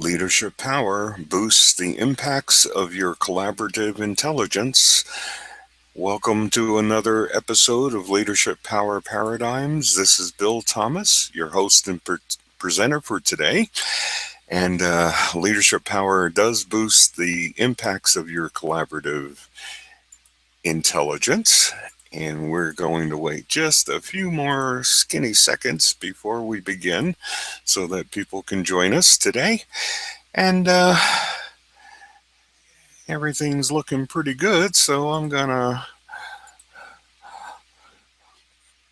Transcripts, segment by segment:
Leadership Power boosts the impacts of your collaborative intelligence. Welcome to another episode of Leadership Power Paradigms. This is Bill Thomas, your host and presenter for today. And Leadership Power does boost the impacts of your collaborative intelligence. And we're going to wait just a few more skinny seconds before we begin so that people can join us today. And everything's looking pretty good, so I'm gonna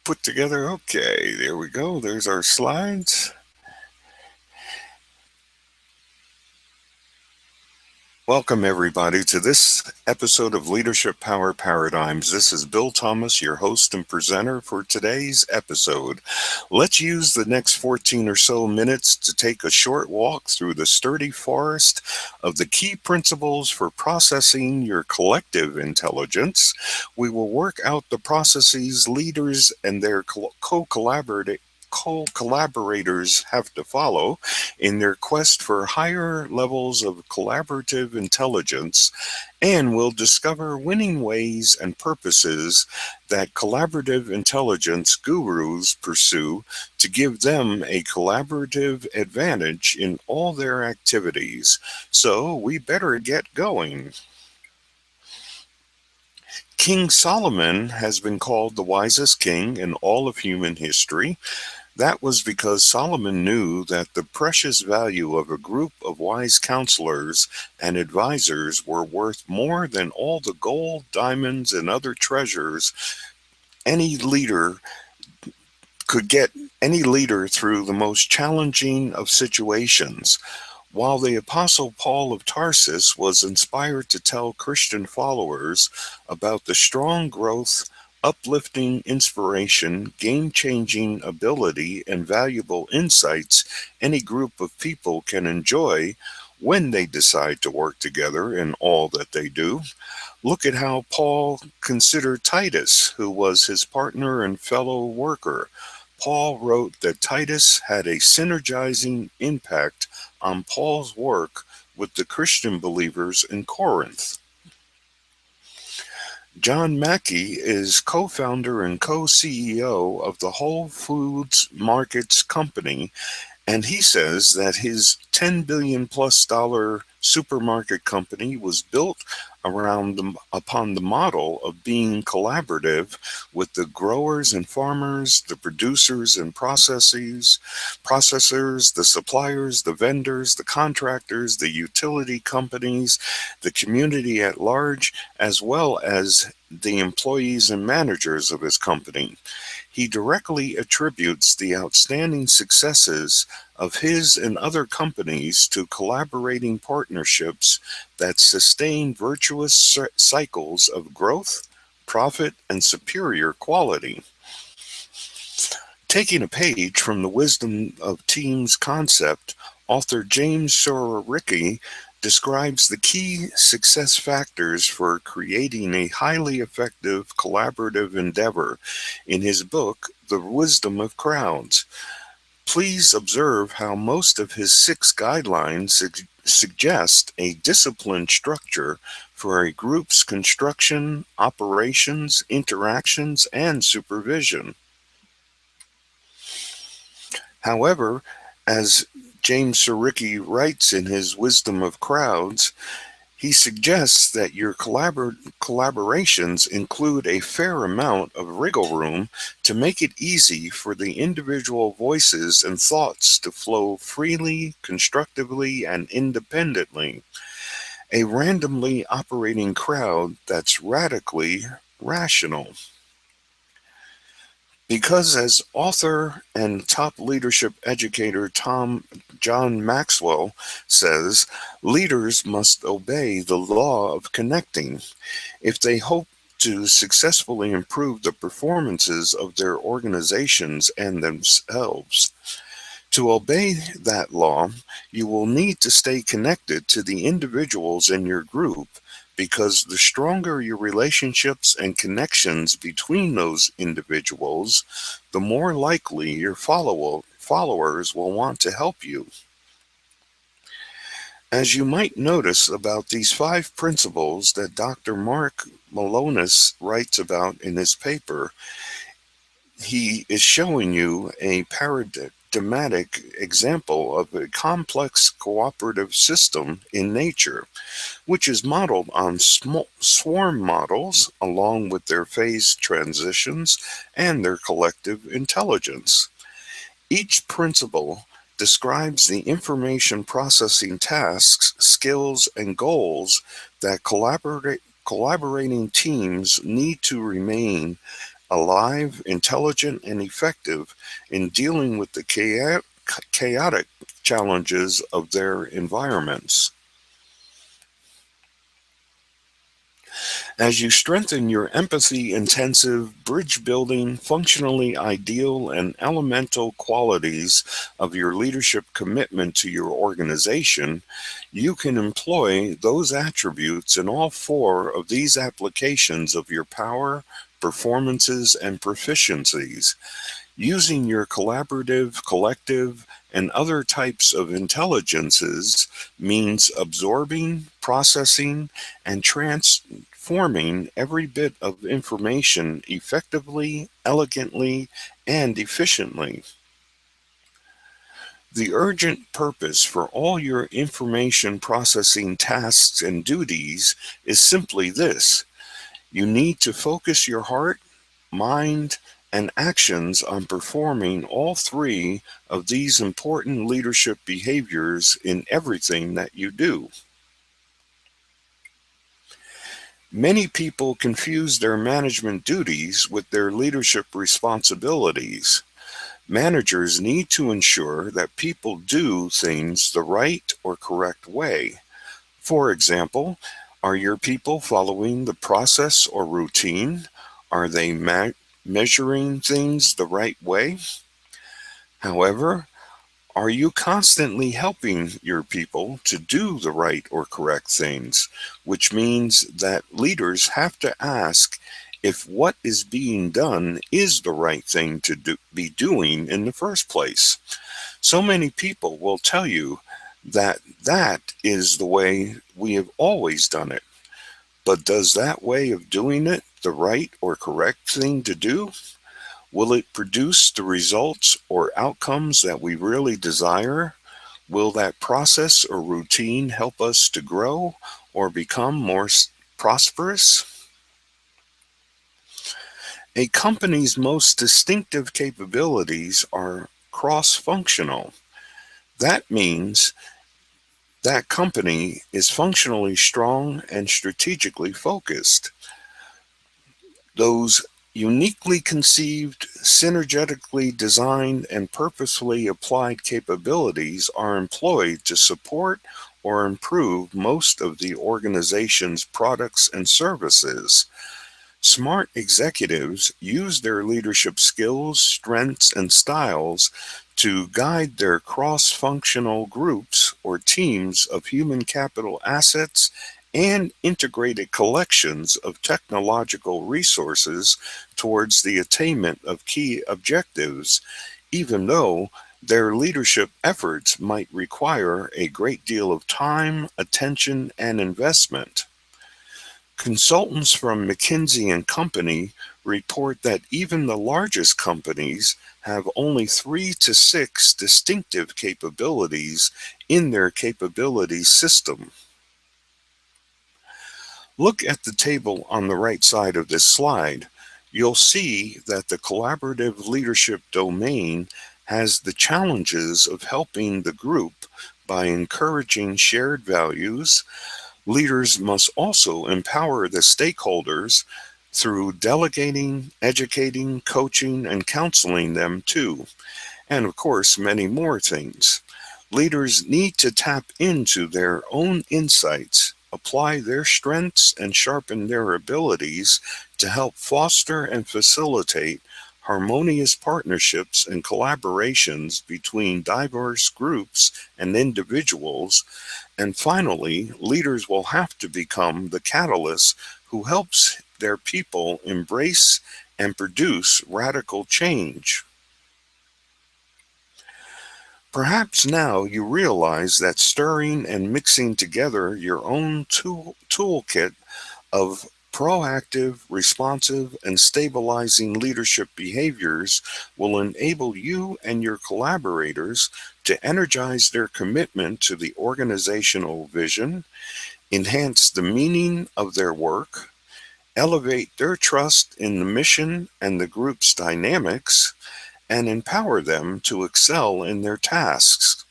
put together. Okay, there we go. There's our slides. Welcome, everybody, to this episode of Leadership Power Paradigms. This is Bill Thomas, your host and presenter for today's episode. Let's use the next 14 or so minutes to take a short walk through the sturdy forest of the key principles for processing your collective intelligence. We will work out the processes leaders and their co-collaborators have to follow in their quest for higher levels of collaborative intelligence, and will discover winning ways and purposes that collaborative intelligence gurus pursue to give them a collaborative advantage in all their activities. So we better get going. King Solomon has been called the wisest king in all of human history. That was because Solomon knew that the precious value of a group of wise counselors and advisors were worth more than all the gold, diamonds, and other treasures any leader could get any leader through the most challenging of situations. While the Apostle Paul of Tarsus was inspired to tell Christian followers about the strong growth, uplifting inspiration, game-changing ability, and valuable insights any group of people can enjoy when they decide to work together in all that they do, look at how Paul considered Titus, who was his partner and fellow worker. Paul wrote that Titus had a synergizing impact on Paul's work with the Christian believers in Corinth. John Mackey is co-founder and co-CEO of the Whole Foods Markets Company, and he says that his $10 billion plus supermarket company was built upon the model of being collaborative with the growers and farmers, the producers and processors, the suppliers, the vendors, the contractors, the utility companies, the community at large, as well as the employees and managers of his company. He directly attributes the outstanding successes of his and other companies to collaborating partnerships that sustain virtuous cycles of growth, profit, and superior quality. Taking a page from the Wisdom of Teams concept, author James Surowiecki describes the key success factors for creating a highly effective collaborative endeavor in his book, The Wisdom of Crowds. Please observe how most of his 6 guidelines suggest a disciplined structure for a group's construction, operations, interactions, and supervision. However, as James Surowiecki writes in his Wisdom of Crowds, he suggests that your collaborations include a fair amount of wriggle room to make it easy for the individual voices and thoughts to flow freely, constructively, and independently. A randomly operating crowd that's radically rational. Because, as author and top leadership educator John Maxwell says, leaders must obey the law of connecting if they hope to successfully improve the performances of their organizations and themselves. To obey that law, you will need to stay connected to the individuals in your group, because the stronger your relationships and connections between those individuals, the more likely your followers will want to help you. As you might notice about these 5 principles that Dr. Mark Malonis writes about in his paper, he is showing you a paradigmatic example of a complex cooperative system in nature, which is modeled on swarm models along with their phase transitions and their collective intelligence. Each principle describes the information processing tasks, skills, and goals that collaborating teams need to remain alive, intelligent, and effective in dealing with the chaotic challenges of their environments. As you strengthen your empathy intensive, bridge building, functionally ideal, and elemental qualities of your leadership commitment to your organization, you can employ those attributes in all 4 of these applications of your power, performances, and proficiencies. Using your collaborative, collective, and other types of intelligences means absorbing, processing, and transforming every bit of information effectively, elegantly, and efficiently. The urgent purpose for all your information processing tasks and duties is simply this: you need to focus your heart, mind, and actions on performing all 3 of these important leadership behaviors in everything that you do. Many people confuse their management duties with their leadership responsibilities. Managers need to ensure that people do things the right or correct way. For example, are your people following the process or routine? Are they measuring things the right way? However, are you constantly helping your people to do the right or correct things? Which means that leaders have to ask if what is being done is the right thing to be doing in the first place. So many people will tell you that that is the way we have always done it. But does that way of doing it the right or correct thing to do? Will it produce the results or outcomes that we really desire? Will that process or routine help us to grow or become more prosperous? A company's most distinctive capabilities are cross functional. That means that company is functionally strong and strategically focused. Those uniquely conceived, synergetically designed, and purposefully applied capabilities are employed to support or improve most of the organization's products and services. Smart executives use their leadership skills, strengths, and styles to guide their cross functional groups or teams of human capital assets and integrated collections of technological resources towards the attainment of key objectives, even though their leadership efforts might require a great deal of time, attention, and investment. Consultants from McKinsey and Company report that even the largest companies have only 3 to 6 distinctive capabilities in their capabilities system. Look at the table on the right side of this slide. You'll see that the collaborative leadership domain has the challenges of helping the group by encouraging shared values. Leaders must also empower the stakeholders through delegating, educating, coaching, and counseling them too. And of course, many more things. Leaders need to tap into their own insights, apply their strengths, and sharpen their abilities to help foster and facilitate harmonious partnerships and collaborations between diverse groups and individuals. And finally, leaders will have to become the catalyst who helps their people embrace and produce radical change. Perhaps now you realize that stirring and mixing together your own toolkit of proactive, responsive, and stabilizing leadership behaviors will enable you and your collaborators to energize their commitment to the organizational vision, enhance the meaning of their work, elevate their trust in the mission and the group's dynamics, and empower them to excel in their tasks.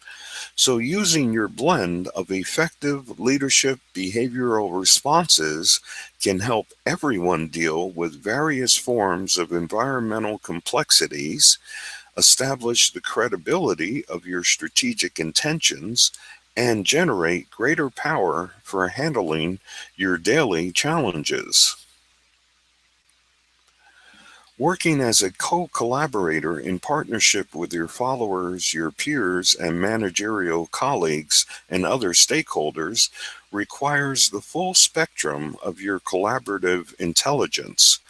So, using your blend of effective leadership behavioral responses can help everyone deal with various forms of environmental complexities, establish the credibility of your strategic intentions, and generate greater power for handling your daily challenges. Working as a co collaborator in partnership with your followers, your peers, and managerial colleagues and other stakeholders requires the full spectrum of your collaborative intelligence.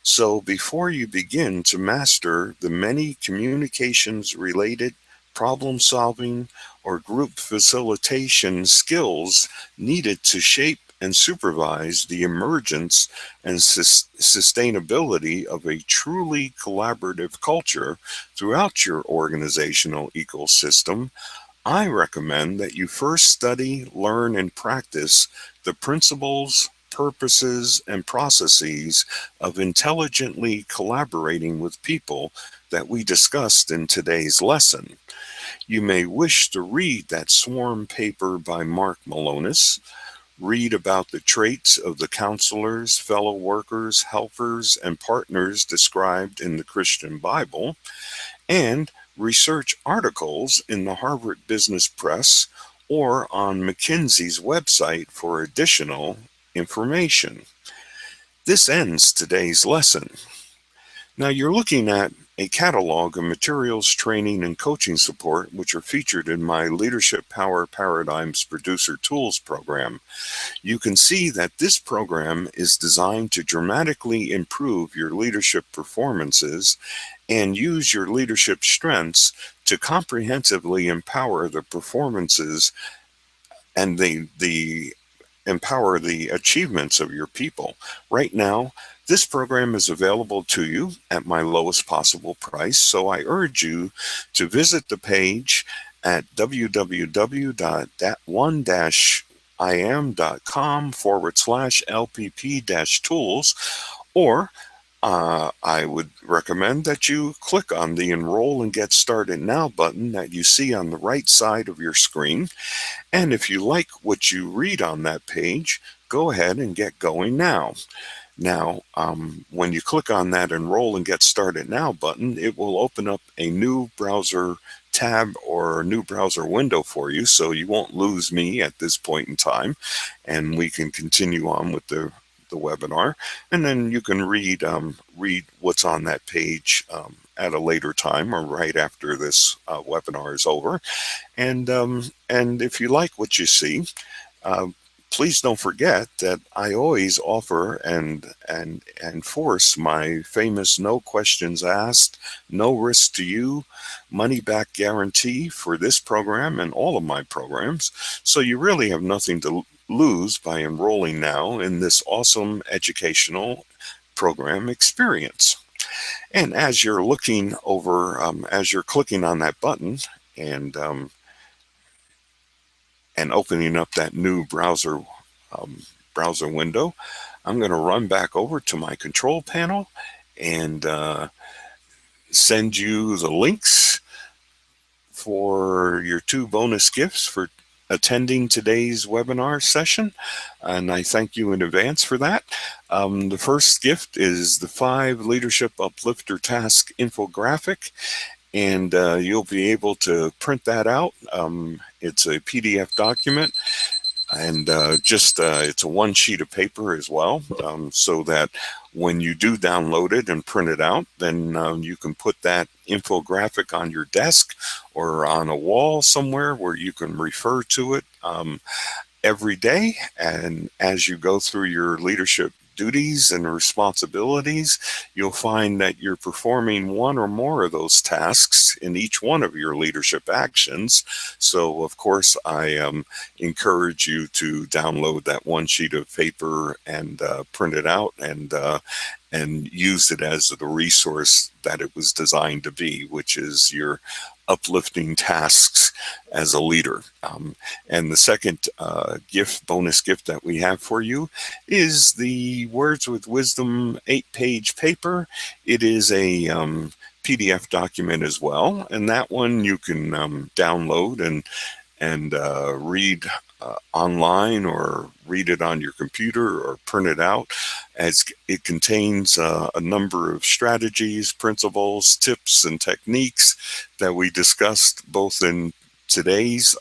So, before you begin to master the many communications related problem solving or group facilitation skills needed to shape and supervise the emergence and sustainability of a truly collaborative culture throughout your organizational ecosystem, I recommend that you first study, learn, and practice the principles, purposes, and processes of intelligently collaborating with people that we discussed in today's lesson. You may wish to read that swarm paper by Mark Malonis, read about the traits of the counselors, fellow workers, helpers, and partners described in the Christian Bible, and research articles in the Harvard Business Press or on McKinsey's website for additional information. This ends today's lesson. Now you're looking at a catalog of materials, training, and coaching support which are featured in my Leadership Power Paradigms Producer Tools program. You can see that this program is designed to dramatically improve your leadership performances and use your leadership strengths to comprehensively empower the performances and the empower the achievements of your people. Right now, this program is available to you at my lowest possible price, so I urge you to visit the page at www.that1-iam.com/LPP-tools, or I would recommend that you click on the Enroll and Get Started Now button that you see on the right side of your screen. And if you like what you read on that page, go ahead and get going now. Now, when you click on that Enroll and Get Started Now button, it will open up a new browser tab or a new browser window for you, so you won't lose me at this point in time, and we can continue on with the webinar, and then you can read what's on that page at a later time or right after this webinar is over. And if you like what you see, uh, please don't forget that I always offer and enforce my famous no questions asked, no risk to you, money back guarantee for this program and all of my programs. So you really have nothing to lose by enrolling now in this awesome educational program experience. And as you're looking over, as you're clicking on that button and and opening up that new um, browser window, I'm going to run back over to my control panel and send you the links for your two bonus gifts for attending today's webinar session. And I thank you in advance for that. The first gift is the 5 Leadership Uplifter Task infographic, and you'll be able to print that out. It's a PDF document, and it's a one sheet of paper as well, so that when you do download it and print it out, then you can put that infographic on your desk or on a wall somewhere where you can refer to it every day. And as you go through your leadership duties and responsibilities, you'll find that you're performing one or more of those tasks in each one of your leadership actions. So, of course, I encourage you to download that one sheet of paper and print it out and use it as the resource that it was designed to be, which is your uplifting tasks as a leader. And the second bonus gift that we have for you is the Words with Wisdom 8-page paper. It is a PDF document as well, and that one you can download and read online or read it on your computer or print it out, as it contains a number of strategies, principles, tips, and techniques that we discussed both in today's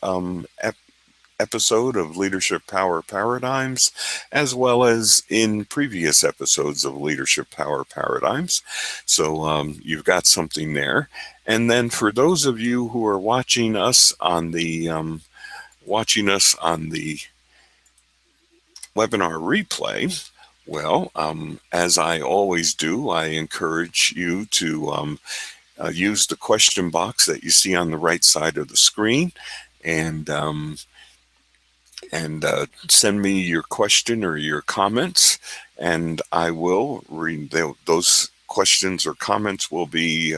episode of Leadership Power Paradigms, as well as in previous episodes of Leadership Power Paradigms. So you've got something there. And then for those of you who are watching us on the webinar replay, well, as I always do, I encourage you to use the question box that you see on the right side of the screen, and send me your question or your comments, and I will read those questions or comments will be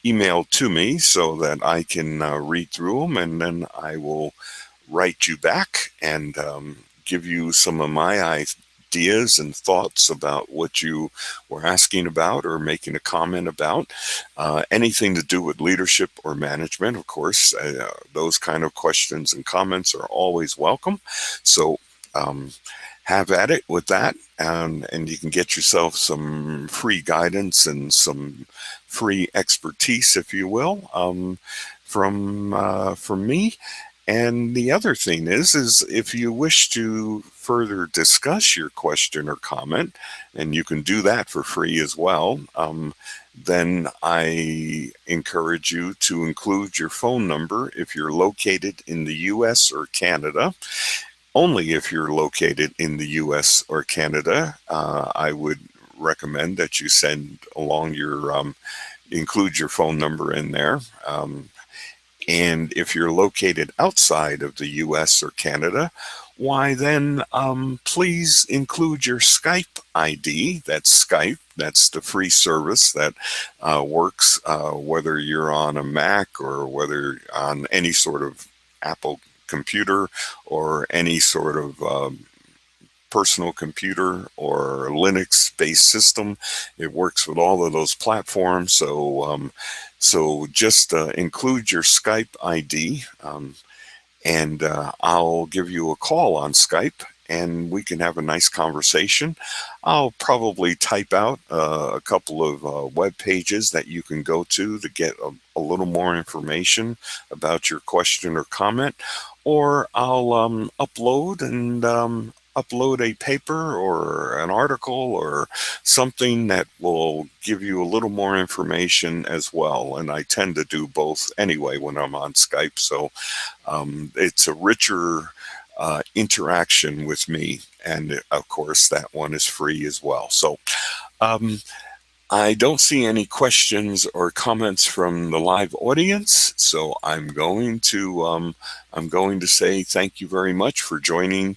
emailed to me so that I can read through them, and then I will write you back and give you some of my ideas and thoughts about what you were asking about or making a comment about. Anything to do with leadership or management, of course, those kind of questions and comments are always welcome. So have at it with that, and you can get yourself some free guidance and some free expertise, if you will, from me. And the other thing is if you wish to further discuss your question or comment, and you can do that for free as well, then I encourage you to include your phone number if you're located in the U.S. or Canada. Only if you're located in the U.S. or Canada, I would recommend that you send along include your phone number in there. And if you're located outside of the US or Canada, why then please include your Skype ID. That's Skype. That's the free service that works whether you're on a Mac or whether on any sort of Apple computer or any sort of personal computer or Linux-based system. It works with all of those platforms. So just include your Skype ID, and I'll give you a call on Skype, and we can have a nice conversation. I'll probably type out a couple of web pages that you can go to get a little more information about your question or comment, or I'll upload a paper or an article or something that will give you a little more information as well. And I tend to do both anyway when I'm on Skype. So it's a richer interaction with me. And of course, that one is free as well. So I don't see any questions or comments from the live audience, so I'm going to say thank you very much for joining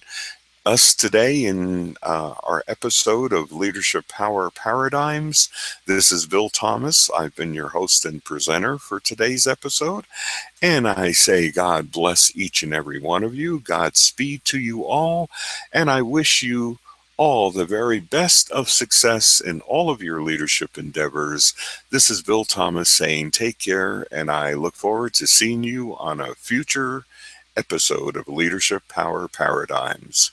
us today in our episode of Leadership Power Paradigms. This is Bill Thomas. I've been your host and presenter for today's episode, and I say God bless each and every one of you. Godspeed to you all, and I wish you all the very best of success in all of your leadership endeavors. This is Bill Thomas saying take care, and I look forward to seeing you on a future episode of Leadership Power Paradigms.